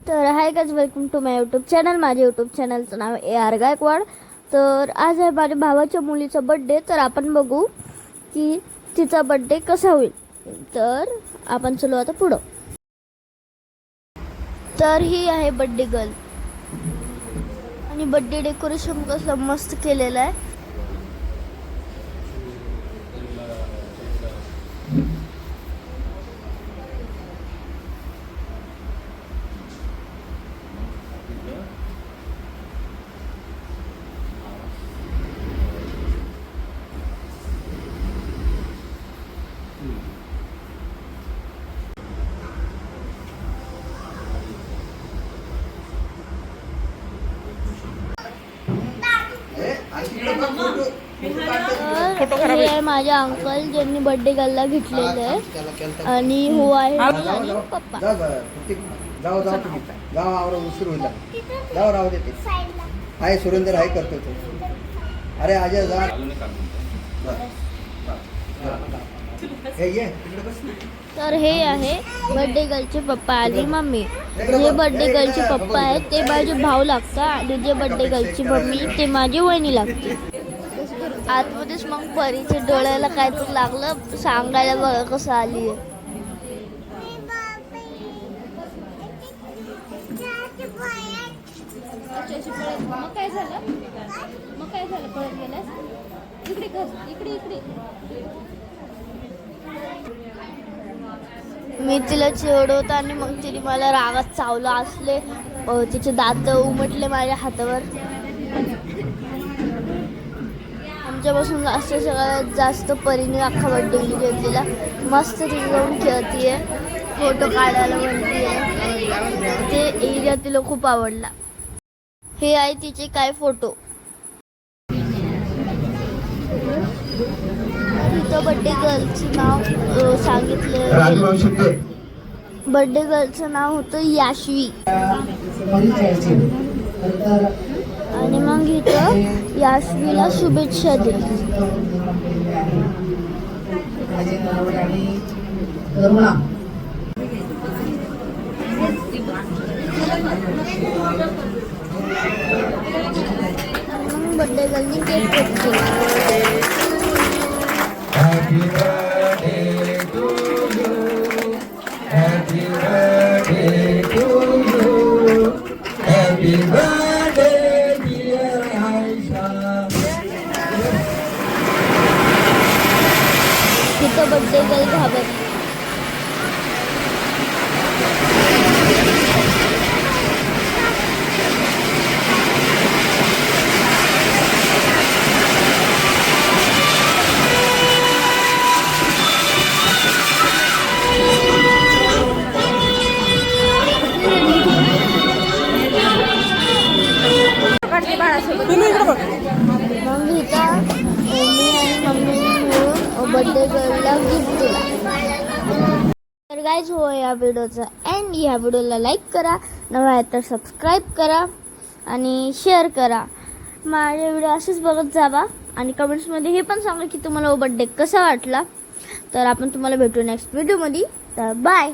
तर hi guys, welcome to my YouTube channel. माझ्या YouTube चॅनलचं नाव AR गायकवाड. तर आज आहे माझ्या भावाच्या मुलीचा बड्डे. तर आपण बघू की तिचा बड्डे कसा होईल. तर आपण चलो आता पुढं. तर ही आहे बड्डे गर्ल आणि बड्डे डेकोरेशन कसं मस्त केलेलं आहे. हे आहे माझ्या अंकल ज्यांनी बर्थडे गर्लला घेतलेलं आहे आणि हो आहे आणि पप्पा. जाऊ तुम्ही जाऊ आवरा उशीर होईल. जाऊ राहू देते आहे सुरेंद्र आहे करतो तो. अरे अजय जा तर हे आहे बर्थडे गर्लचे पप्पा आणि मम्मी. जे बर्थडे गर्लचे पप्पा आहेत ते माझे भाऊ लागतात आणि जे बर्थडे गर्लची मम्मी ते माझी वहिनी लागते. आतमध्येच मग परीच्या डोळ्याला काहीतरी लागलं सांगायला बघा कसं आली आहे. मग काय झालं पळत गेल्यास इकडे मी तिला चिडवत आणि मग तिने मला रागात चावलं. असले तिचे दात उमटले माझ्या हातावर. आमच्यापासून सगळ्यात जास्त परीने अख्खा बड्डे घेतलेला. मस्त तिथे जाऊन खेळतीये, फोटो काढायला म्हणतीये. ते एरिया तिला खूप आवडला. हे आहे तिचे काय फोटो. तिचं बड्डे गर्लचं नाव सांगितलं. बड्डे गर्लचं नाव होतं याश्वी आणि मग इथं याश्वीला शुभेच्छा दिली. मग बड्डे गर्लनी केक कट केला. तिथं बड्डे गर्ल घाबरली. मग इथं मी आणि मम्मीने मिळून बड्डे गर्लला गिफ्ट दिला. तर गाईज हो या व्हिडिओचा एंड. या व्हिडिओला लाईक करा, नवा आहे तर सबस्क्राईब करा आणि शेअर करा. माझे व्हिडिओ असेच बघत जावा आणि कमेंट्समध्ये हे पण सांगा की तुम्हाला बड्डे कसा वाटला. तर आपण तुम्हाला भेटू नेक्स्ट व्हिडिओमध्ये. तर बाय.